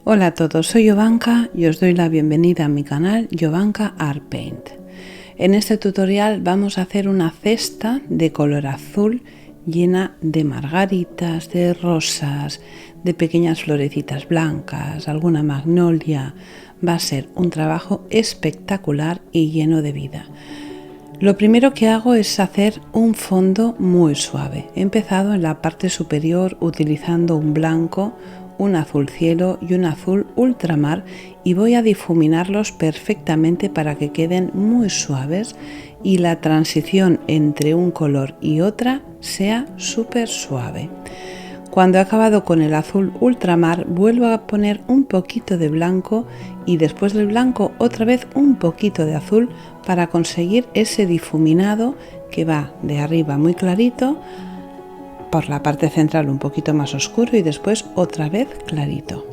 Hola a todos, soy Jovanka y os doy la bienvenida a mi canal Jovanka Art Paint. En este tutorial vamos a hacer una cesta de color azul llena de margaritas, de rosas, de pequeñas florecitas blancas, alguna magnolia. Va a ser un trabajo espectacular y lleno de vida. Lo primero que hago es hacer un fondo muy suave. He empezado en la parte superior utilizando un blanco, un azul cielo y un azul ultramar y voy a difuminarlos perfectamente para que queden muy suaves y la transición entre un color y otra sea súper suave. Cuando he acabado con el azul ultramar vuelvo a poner un poquito de blanco y después del blanco otra vez un poquito de azul para conseguir ese difuminado que va de arriba muy clarito por la parte central un poquito más oscuro y después otra vez clarito.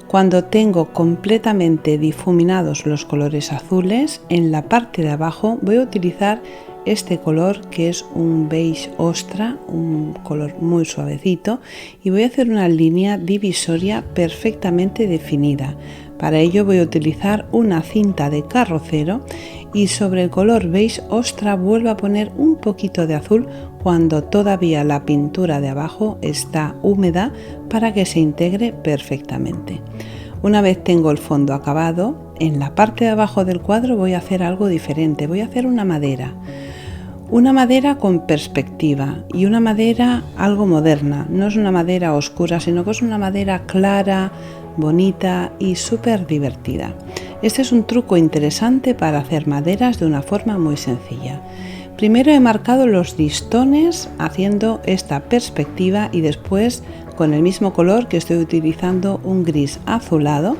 Cuando tengo completamente difuminados los colores azules, en la parte de abajo voy a utilizar este color que es un beige ostra, un color muy suavecito, y voy a hacer una línea divisoria perfectamente definida. Para ello voy a utilizar una cinta de carrocero y sobre el color beige ostra vuelvo a poner un poquito de azul cuando todavía la pintura de abajo está húmeda para que se integre perfectamente. Una vez tengo el fondo acabado, en la parte de abajo del cuadro voy a hacer algo diferente, voy a hacer una madera. Una madera con perspectiva y una madera algo moderna, no es una madera oscura, sino que es una madera clara, bonita y súper divertida. Este es un truco interesante para hacer maderas de una forma muy sencilla. Primero he marcado los listones haciendo esta perspectiva y después con el mismo color que estoy utilizando un gris azulado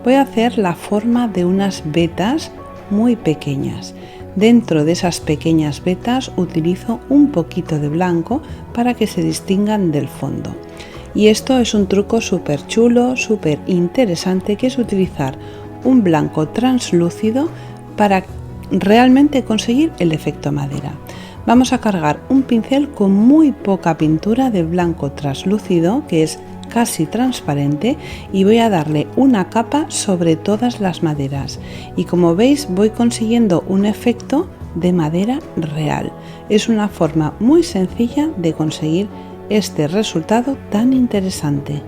voy a hacer la forma de unas vetas muy pequeñas. Dentro de esas pequeñas vetas utilizo un poquito de blanco para que se distingan del fondo. Y esto es un truco súper chulo, súper interesante, que es utilizar un blanco translúcido para realmente conseguir el efecto madera. Vamos a cargar un pincel con muy poca pintura de blanco translúcido, que es casi transparente, y voy a darle una capa sobre todas las maderas. Y como veis voy consiguiendo un efecto de madera real. Es una forma muy sencilla de conseguir este resultado tan interesante.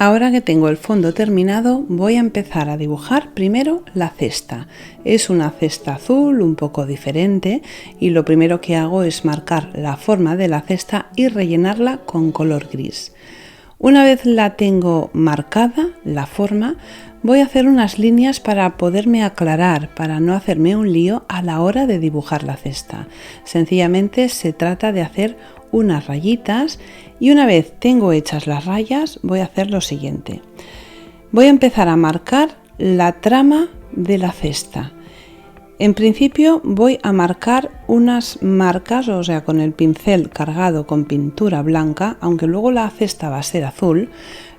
Ahora que tengo el fondo terminado, voy a empezar a dibujar primero la cesta. Es una cesta azul un poco diferente y lo primero que hago es marcar la forma de la cesta y rellenarla con color gris. Una vez la tengo marcada, la forma, voy a hacer unas líneas para poderme aclarar, para no hacerme un lío a la hora de dibujar la cesta. Sencillamente se trata de hacer unas rayitas y una vez tengo hechas las rayas voy a hacer lo siguiente. Voy a empezar a marcar la trama de la cesta. En principio voy a marcar unas marcas, o sea, con el pincel cargado con pintura blanca, aunque luego la cesta va a ser azul.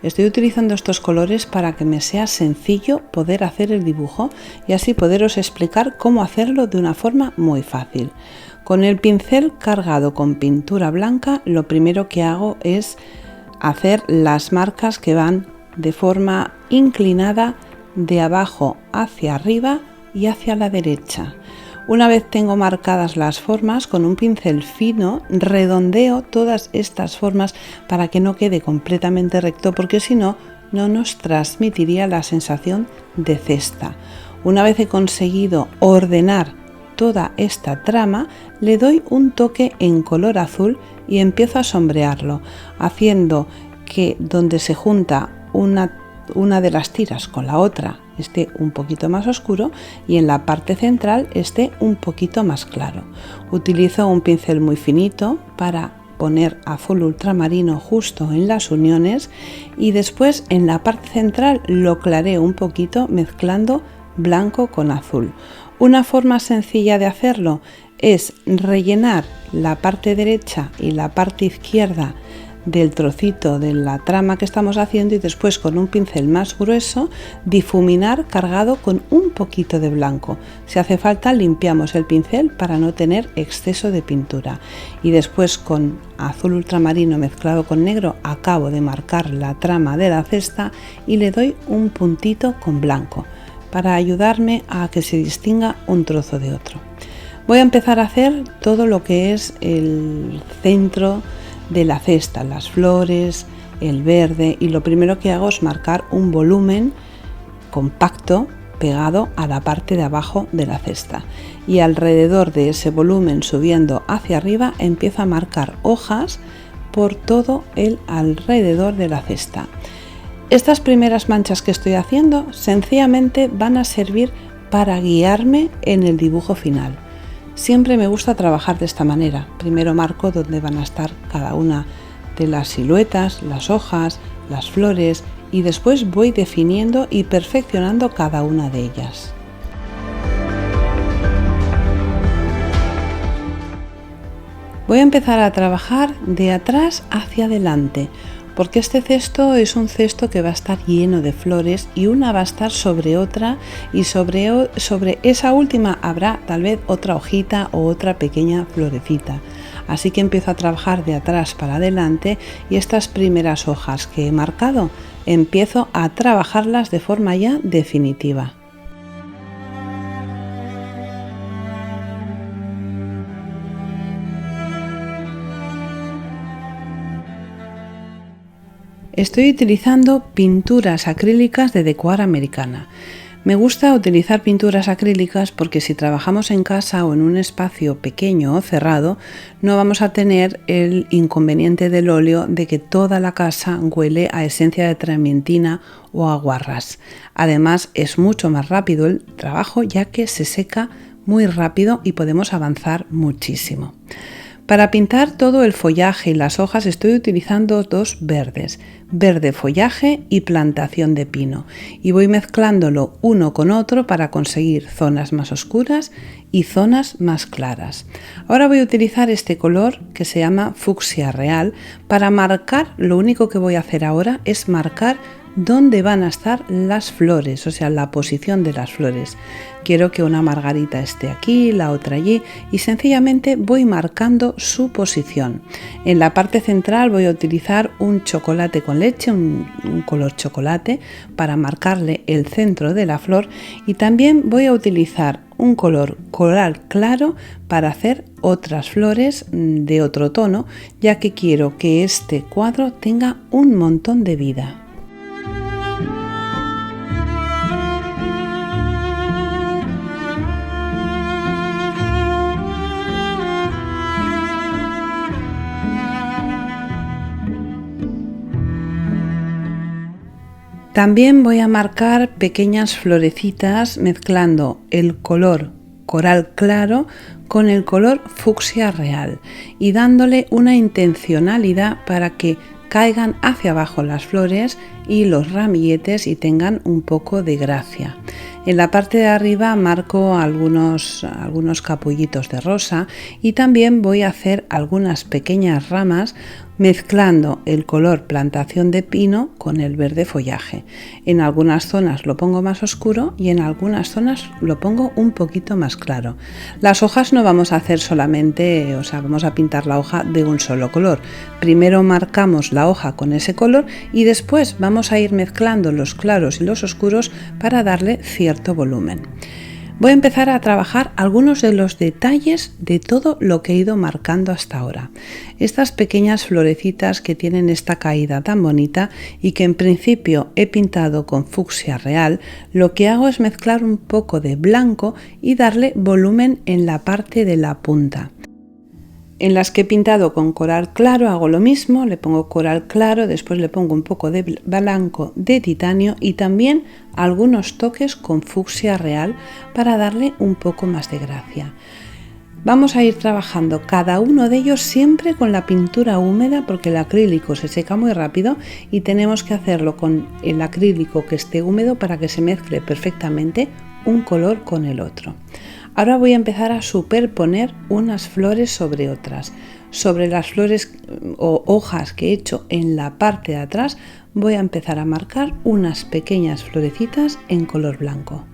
Estoy utilizando estos colores para que me sea sencillo poder hacer el dibujo y así poderos explicar cómo hacerlo de una forma muy fácil. Con el pincel cargado con pintura blanca, lo primero que hago es hacer las marcas que van de forma inclinada de abajo hacia arriba y hacia la derecha. Una vez tengo marcadas las formas, con un pincel fino redondeo todas estas formas para que no quede completamente recto, porque si no, no nos transmitiría la sensación de cesta. Una vez he conseguido ordenar toda esta trama, le doy un toque en color azul y empiezo a sombrearlo, haciendo que donde se junta una de las tiras con la otra esté un poquito más oscuro y en la parte central esté un poquito más claro. Utilizo un pincel muy finito para poner azul ultramarino justo en las uniones y después en la parte central lo clareo un poquito mezclando blanco con azul. Una forma sencilla de hacerlo es rellenar la parte derecha y la parte izquierda del trocito de la trama que estamos haciendo y después con un pincel más grueso difuminar cargado con un poquito de blanco. Si hace falta limpiamos el pincel para no tener exceso de pintura y después con azul ultramarino mezclado con negro acabo de marcar la trama de la cesta y le doy un puntito con blanco para ayudarme a que se distinga un trozo de otro. Voy a empezar a hacer todo lo que es el centro de la cesta, las flores, el verde, y lo primero que hago es marcar un volumen compacto pegado a la parte de abajo de la cesta y alrededor de ese volumen subiendo hacia arriba empiezo a marcar hojas por todo el alrededor de la cesta. Estas primeras manchas que estoy haciendo sencillamente van a servir para guiarme en el dibujo final. Siempre me gusta trabajar de esta manera. Primero marco dónde van a estar cada una de las siluetas, las hojas, las flores y después voy definiendo y perfeccionando cada una de ellas. Voy a empezar a trabajar de atrás hacia adelante, porque este cesto es un cesto que va a estar lleno de flores y una va a estar sobre otra y sobre esa última habrá tal vez otra hojita o otra pequeña florecita. Así que empiezo a trabajar de atrás para adelante y estas primeras hojas que he marcado empiezo a trabajarlas de forma ya definitiva. Estoy utilizando pinturas acrílicas de Décoart Americana. Me gusta utilizar pinturas acrílicas porque si trabajamos en casa o en un espacio pequeño o cerrado, no vamos a tener el inconveniente del óleo de que toda la casa huele a esencia de trementina o a guarras. Además, es mucho más rápido el trabajo ya que se seca muy rápido y podemos avanzar muchísimo. Para pintar todo el follaje y las hojas estoy utilizando dos verdes, verde follaje y plantación de pino, y voy mezclándolo uno con otro para conseguir zonas más oscuras y zonas más claras. Ahora voy a utilizar este color que se llama fucsia real para marcar. Lo único que voy a hacer ahora es marcar dónde van a estar las flores, o sea, la posición de las flores. Quiero que una margarita esté aquí, la otra allí y sencillamente voy marcando su posición. En la parte central voy a utilizar un chocolate con leche, un color chocolate para marcarle el centro de la flor y también voy a utilizar un color coral claro para hacer otras flores de otro tono, ya que quiero que este cuadro tenga un montón de vida. También voy a marcar pequeñas florecitas mezclando el color coral claro con el color fucsia real y dándole una intencionalidad para que caigan hacia abajo las flores y los ramilletes y tengan un poco de gracia. En la parte de arriba marco algunos capullitos de rosa y también voy a hacer algunas pequeñas ramas mezclando el color plantación de pino con el verde follaje. En algunas zonas lo pongo más oscuro y en algunas zonas lo pongo un poquito más claro. Las hojas no vamos a hacer solamente, vamos a pintar la hoja de un solo color. Primero marcamos la hoja con ese color y después vamos a ir mezclando los claros y los oscuros para darle cierto volumen. Voy a empezar a trabajar algunos de los detalles de todo lo que he ido marcando hasta ahora. Estas pequeñas florecitas que tienen esta caída tan bonita y que en principio he pintado con fucsia real, lo que hago es mezclar un poco de blanco y darle volumen en la parte de la punta. En las que he pintado con coral claro hago lo mismo, le pongo coral claro, después le pongo un poco de blanco de titanio y también algunos toques con fucsia real para darle un poco más de gracia. Vamos a ir trabajando cada uno de ellos siempre con la pintura húmeda porque el acrílico se seca muy rápido y tenemos que hacerlo con el acrílico que esté húmedo para que se mezcle perfectamente un color con el otro. Ahora voy a empezar a superponer unas flores sobre otras. Sobre las flores o hojas que he hecho en la parte de atrás voy a empezar a marcar unas pequeñas florecitas en color blanco.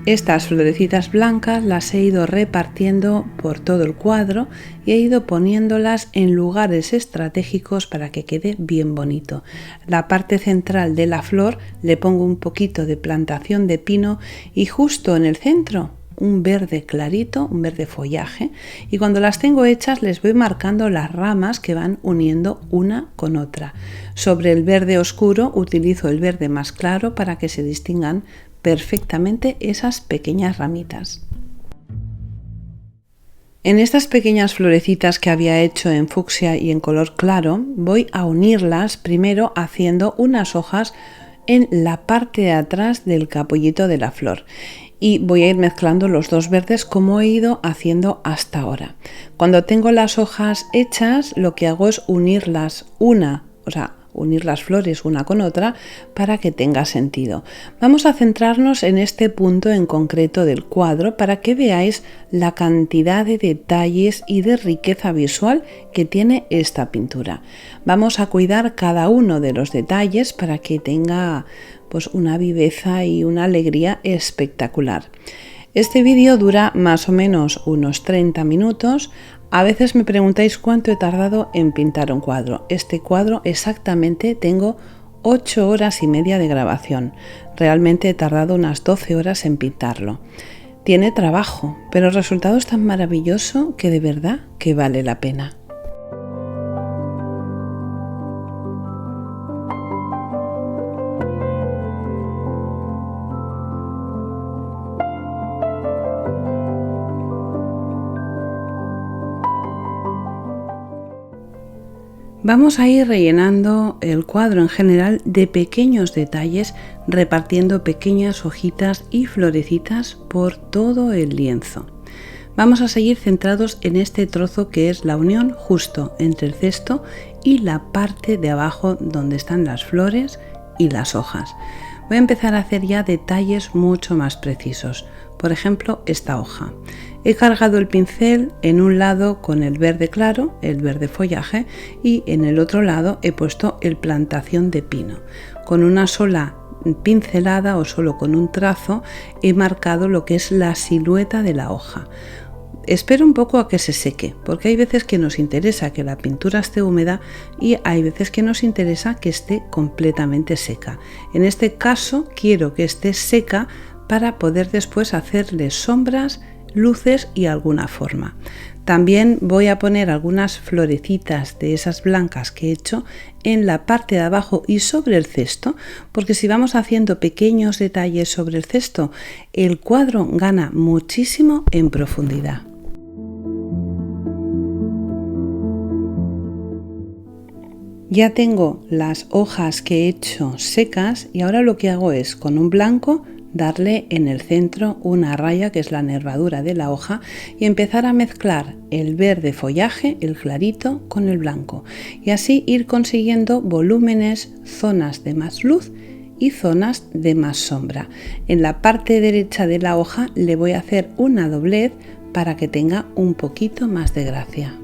Estas florecitas blancas las he ido repartiendo por todo el cuadro y he ido poniéndolas en lugares estratégicos para que quede bien bonito. La parte central de la flor le pongo un poquito de plantación de pino y justo en el centro un verde clarito, un verde follaje, y cuando las tengo hechas les voy marcando las ramas que van uniendo una con otra. Sobre el verde oscuro utilizo el verde más claro para que se distingan perfectamente esas pequeñas ramitas. En estas pequeñas florecitas que había hecho en fucsia y en color claro, voy a unirlas primero haciendo unas hojas en la parte de atrás del capullito de la flor. Y voy a ir mezclando los dos verdes como he ido haciendo hasta ahora. Cuando tengo las hojas hechas, lo que hago es unirlas unir las flores una con otra para que tenga sentido. Vamos a centrarnos en este punto en concreto del cuadro para que veáis la cantidad de detalles y de riqueza visual que tiene esta pintura. Vamos a cuidar cada uno de los detalles para que tenga pues una viveza y una alegría espectacular. Este vídeo dura más o menos unos 30 minutos. A veces me preguntáis cuánto he tardado en pintar un cuadro. Este cuadro exactamente tengo 8 horas y media de grabación. Realmente he tardado unas 12 horas en pintarlo. Tiene trabajo, pero el resultado es tan maravilloso que de verdad que vale la pena. Vamos a ir rellenando el cuadro en general de pequeños detalles, repartiendo pequeñas hojitas y florecitas por todo el lienzo. Vamos a seguir centrados en este trozo que es la unión justo entre el cesto y la parte de abajo donde están las flores y las hojas. Voy a empezar a hacer ya detalles mucho más precisos. Por ejemplo, esta hoja. He cargado el pincel en un lado con el verde claro, el verde follaje, y en el otro lado he puesto el plantación de pino. Con una sola pincelada o solo con un trazo he marcado lo que es la silueta de la hoja. Espero un poco a que se seque, porque hay veces que nos interesa que la pintura esté húmeda y hay veces que nos interesa que esté completamente seca. En este caso quiero que esté seca para poder después hacerle sombras, luces y alguna forma. También voy a poner algunas florecitas de esas blancas que he hecho en la parte de abajo y sobre el cesto, porque si vamos haciendo pequeños detalles sobre el cesto, el cuadro gana muchísimo en profundidad. Ya tengo las hojas que he hecho secas y ahora lo que hago es con un blanco darle en el centro una raya que es la nervadura de la hoja y empezar a mezclar el verde follaje, el clarito, con el blanco y así ir consiguiendo volúmenes, zonas de más luz y zonas de más sombra. En la parte derecha de la hoja le voy a hacer una doblez para que tenga un poquito más de gracia.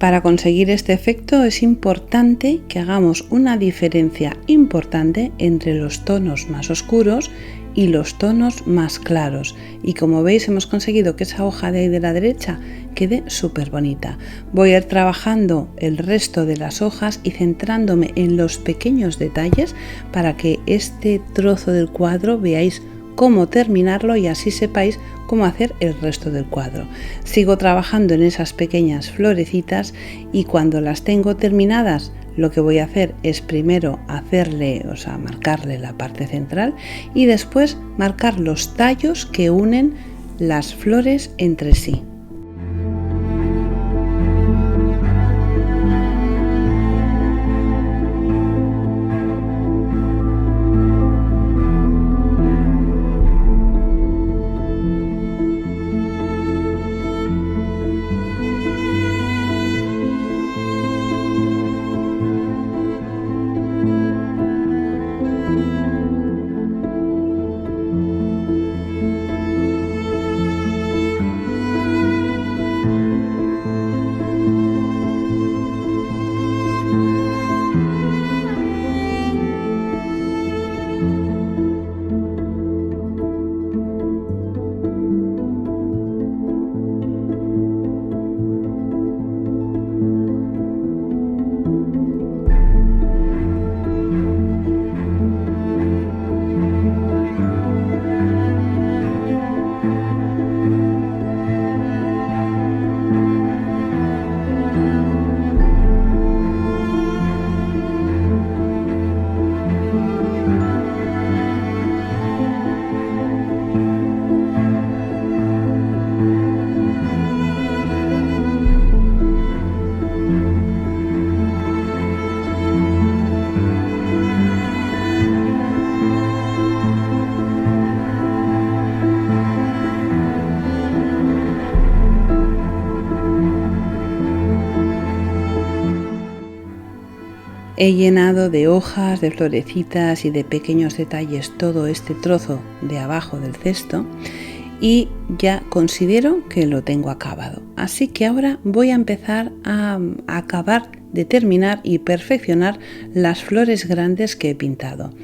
Para conseguir este efecto es importante que hagamos una diferencia importante entre los tonos más oscuros y los tonos más claros, y como veis hemos conseguido que esa hoja de ahí de la derecha quede súper bonita. Voy a ir trabajando el resto de las hojas y centrándome en los pequeños detalles para que este trozo del cuadro veáis cómo terminarlo y así sepáis cómo hacer el resto del cuadro. Sigo trabajando en esas pequeñas florecitas y cuando las tengo terminadas lo que voy a hacer es primero marcarle la parte central y después marcar los tallos que unen las flores entre sí. He llenado de hojas, de florecitas y de pequeños detalles todo este trozo de abajo del cesto y ya considero que lo tengo acabado. Así que ahora voy a empezar a acabar de terminar y perfeccionar las flores grandes que he pintado.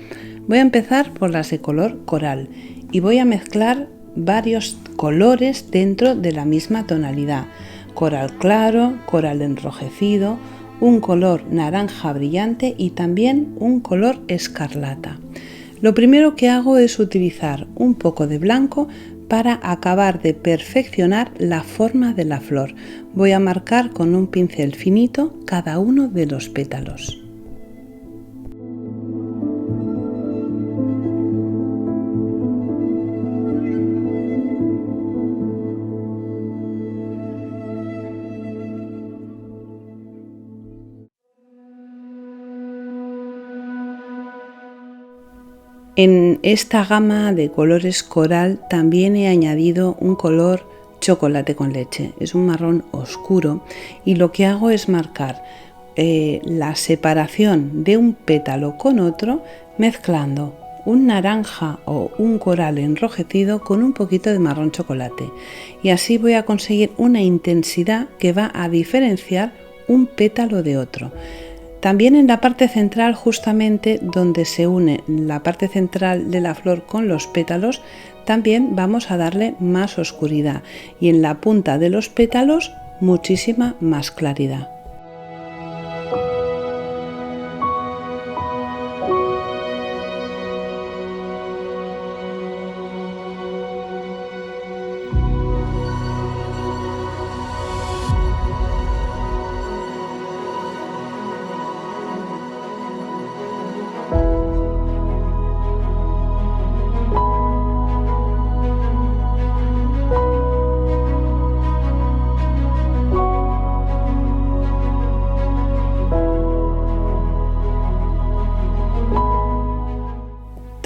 Voy a empezar por las de color coral y voy a mezclar varios colores dentro de la misma tonalidad. Coral claro, coral enrojecido, un color naranja brillante y también un color escarlata. Lo primero que hago es utilizar un poco de blanco para acabar de perfeccionar la forma de la flor. Voy a marcar con un pincel finito cada uno de los pétalos. En esta gama de colores coral también he añadido un color chocolate con leche. Es un marrón oscuro y lo que hago es marcar la separación de un pétalo con otro mezclando un naranja o un coral enrojecido con un poquito de marrón chocolate. Y así voy a conseguir una intensidad que va a diferenciar un pétalo de otro. También en la parte central, justamente donde se une la parte central de la flor con los pétalos, también vamos a darle más oscuridad y en la punta de los pétalos muchísima más claridad.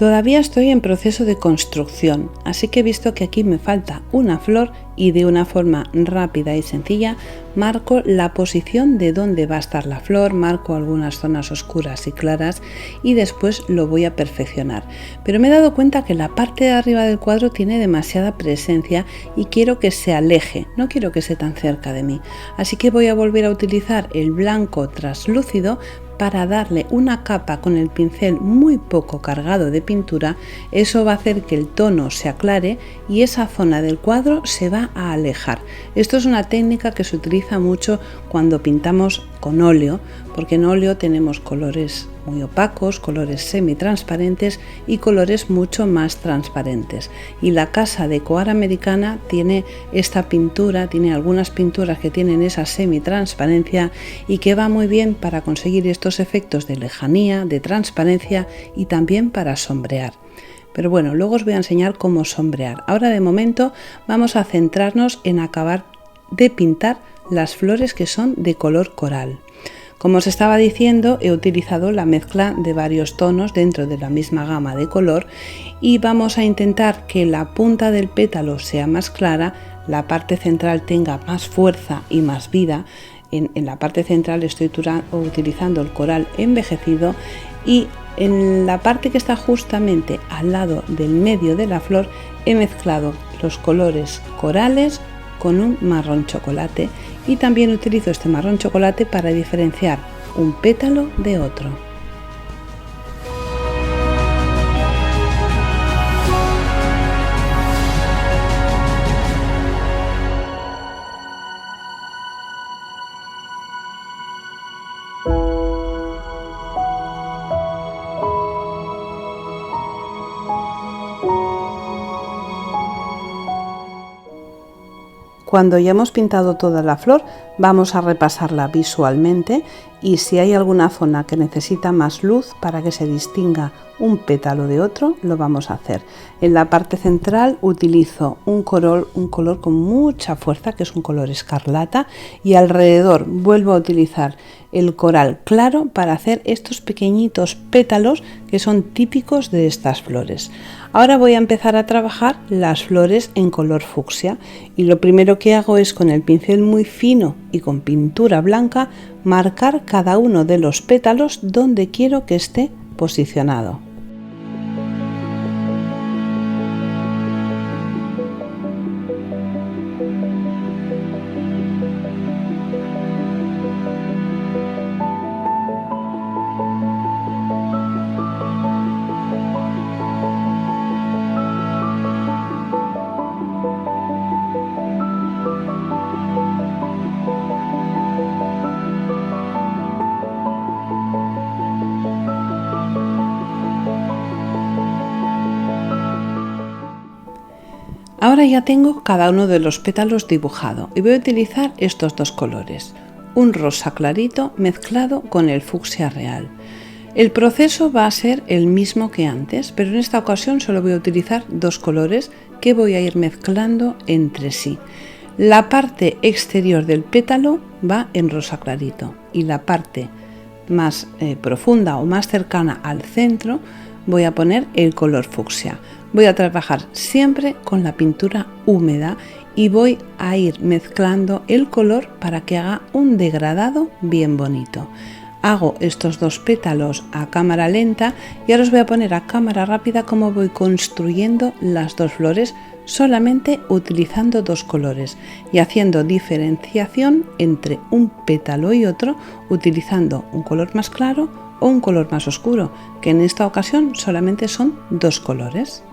Todavía estoy en proceso de construcción, así que he visto que aquí me falta una flor y de una forma rápida y sencilla marco la posición de dónde va a estar la flor, marco algunas zonas oscuras y claras y después lo voy a perfeccionar. Pero me he dado cuenta que la parte de arriba del cuadro tiene demasiada presencia y quiero que se aleje, no quiero que esté tan cerca de mí. Así que voy a volver a utilizar el blanco traslúcido para darle una capa con el pincel muy poco cargado de pintura. Eso va a hacer que el tono se aclare y esa zona del cuadro se va a alejar. Esto es una técnica que se utiliza mucho cuando pintamos con óleo, porque en óleo tenemos colores muy opacos, colores semitransparentes y colores mucho más transparentes. Y la casa de Coar Americana tiene esta pintura, tiene algunas pinturas que tienen esa semitransparencia y que va muy bien para conseguir estos efectos de lejanía, de transparencia y también para sombrear. Pero bueno, luego os voy a enseñar cómo sombrear. Ahora de momento vamos a centrarnos en acabar de pintar las flores que son de color coral. Como os estaba diciendo, he utilizado la mezcla de varios tonos dentro de la misma gama de color y vamos a intentar que la punta del pétalo sea más clara, la parte central tenga más fuerza y más vida. En la parte central estoy utilizando el coral envejecido y en la parte que está justamente al lado del medio de la flor he mezclado los colores corales con un marrón chocolate y también utilizo este marrón chocolate para diferenciar un pétalo de otro. Cuando ya hemos pintado toda la flor, vamos a repasarla visualmente y si hay alguna zona que necesita más luz para que se distinga un pétalo de otro, lo vamos a hacer. En la parte central utilizo un color con mucha fuerza, que es un color escarlata, y alrededor vuelvo a utilizar el coral claro para hacer estos pequeñitos pétalos que son típicos de estas flores. Ahora voy a empezar a trabajar las flores en color fucsia y lo primero que hago es con el pincel muy fino y con pintura blanca marcar cada uno de los pétalos donde quiero que esté posicionado. Ahora ya tengo cada uno de los pétalos dibujado y voy a utilizar estos dos colores, un rosa clarito mezclado con el fucsia real. El proceso va a ser el mismo que antes, pero en esta ocasión solo voy a utilizar dos colores que voy a ir mezclando entre sí. La parte exterior del pétalo va en rosa clarito y la parte más profunda o más cercana al centro voy a poner el color fucsia. Voy a trabajar siempre con la pintura húmeda y voy a ir mezclando el color para que haga un degradado bien bonito. Hago estos dos pétalos a cámara lenta y ahora os voy a poner a cámara rápida cómo voy construyendo las dos flores solamente utilizando dos colores y haciendo diferenciación entre un pétalo y otro utilizando un color más claro o un color más oscuro, que en esta ocasión solamente son dos colores.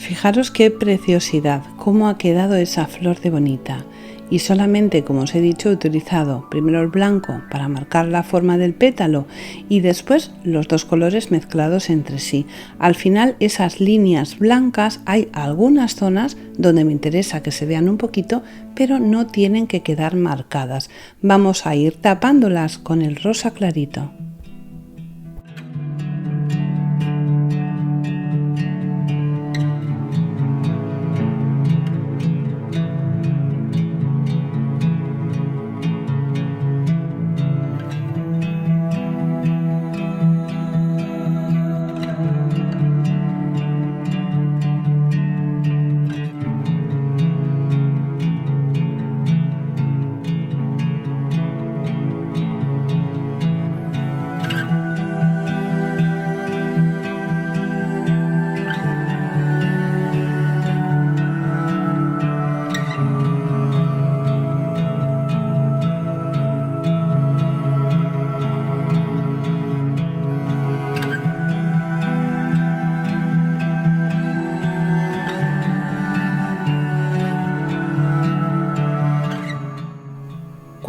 Fijaros qué preciosidad, cómo ha quedado esa flor de bonita. Y solamente, como os he dicho, he utilizado primero el blanco para marcar la forma del pétalo y después los dos colores mezclados entre sí. Al final, esas líneas blancas, hay algunas zonas donde me interesa que se vean un poquito, pero no tienen que quedar marcadas. Vamos a ir tapándolas con el rosa clarito.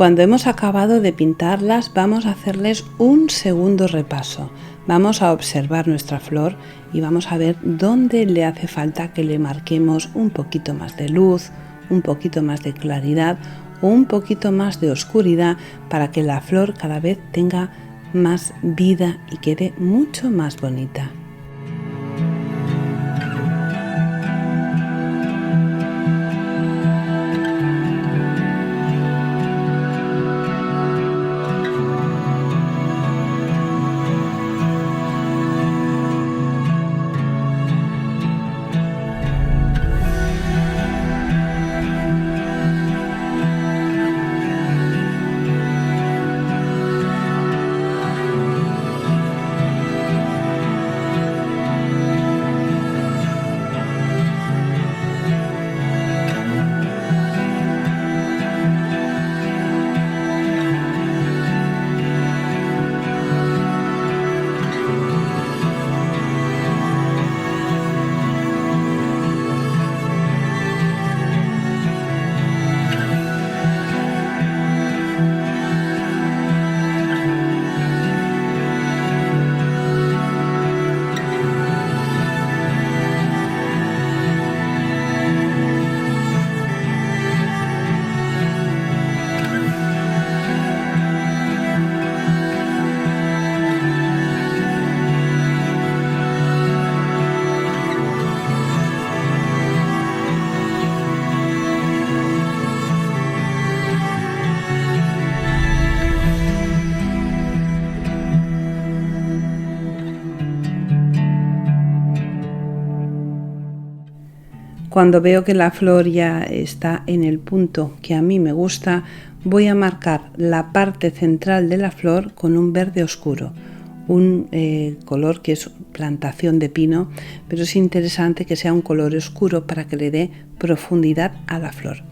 Cuando hemos acabado de pintarlas, vamos a hacerles un segundo repaso. Vamos a observar nuestra flor y vamos a ver dónde le hace falta que le marquemos un poquito más de luz, un poquito más de claridad o un poquito más de oscuridad para que la flor cada vez tenga más vida y quede mucho más bonita. Cuando veo que la flor ya está en el punto que a mí me gusta, voy a marcar la parte central de la flor con un verde oscuro, un color que es plantación de pino, pero es interesante que sea un color oscuro para que le dé profundidad a la flor.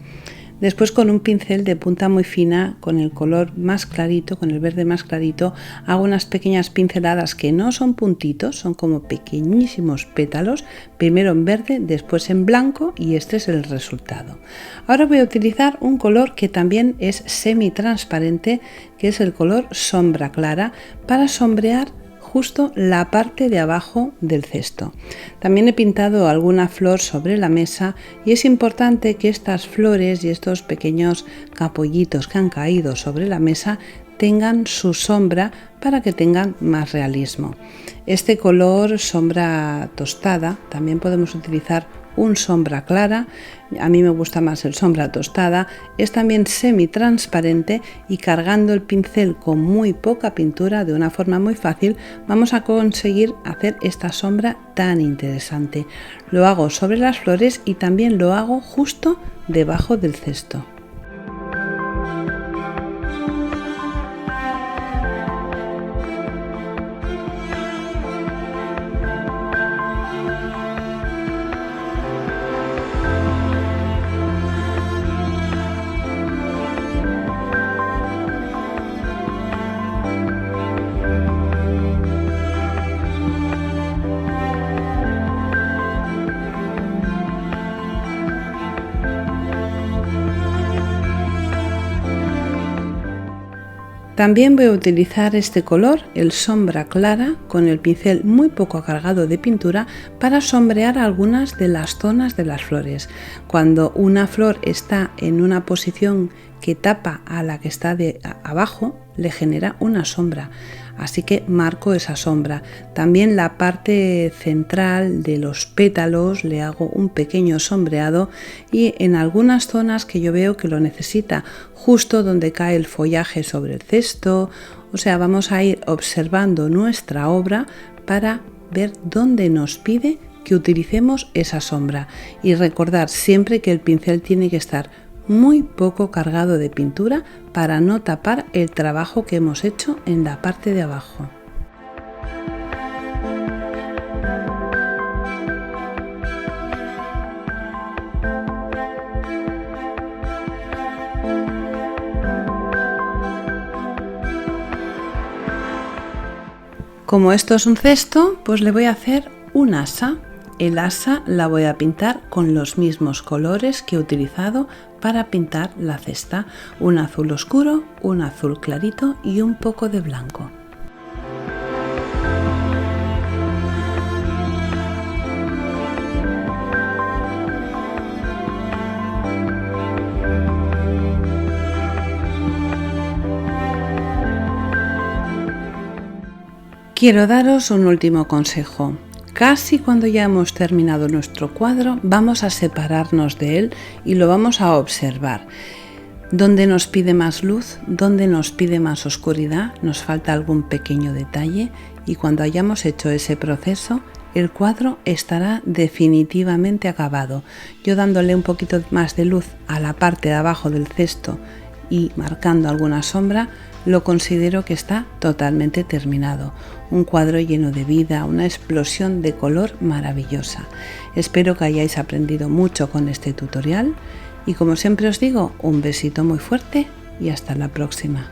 Después, con un pincel de punta muy fina, con el color más clarito, con el verde más clarito, hago unas pequeñas pinceladas que no son puntitos, son como pequeñísimos pétalos, primero en verde, después en blanco, y este es el resultado. Ahora voy a utilizar un color que también es semi-transparente, que es el color sombra clara, para sombrear justo la parte de abajo del cesto. También he pintado alguna flor sobre la mesa y es importante que estas flores y estos pequeños capullitos que han caído sobre la mesa tengan su sombra para que tengan más realismo. Este color sombra tostada, también podemos utilizar un sombra clara, a mí me gusta más el sombra tostada, es también semi-transparente y cargando el pincel con muy poca pintura de una forma muy fácil vamos a conseguir hacer esta sombra tan interesante. Lo hago sobre las flores y también lo hago justo debajo del cesto. También voy a utilizar este color, el sombra clara, con el pincel muy poco cargado de pintura para sombrear algunas de las zonas de las flores. Cuando una flor está en una posición que tapa a la que está de abajo, le genera una sombra, así que marco esa sombra. También la parte central de los pétalos le hago un pequeño sombreado, y en algunas zonas que yo veo que lo necesita, justo donde cae el follaje sobre el cesto. O sea, vamos a ir observando nuestra obra para ver dónde nos pide que utilicemos esa sombra, y recordar siempre que el pincel tiene que estar muy poco cargado de pintura para no tapar el trabajo que hemos hecho en la parte de abajo. Como esto es un cesto, pues le voy a hacer un asa. El asa la voy a pintar con los mismos colores que he utilizado para pintar la cesta, un azul oscuro, un azul clarito y un poco de blanco. Quiero daros un último consejo. Casi cuando ya hemos terminado nuestro cuadro, vamos a separarnos de él y lo vamos a observar. ¿Dónde nos pide más luz? ¿Dónde nos pide más oscuridad? ¿Nos falta algún pequeño detalle? Y cuando hayamos hecho ese proceso, el cuadro estará definitivamente acabado. Yo dándole un poquito más de luz a la parte de abajo del cesto y marcando alguna sombra, lo considero que está totalmente terminado. Un cuadro lleno de vida, una explosión de color maravillosa. Espero que hayáis aprendido mucho con este tutorial y, como siempre os digo, un besito muy fuerte y hasta la próxima.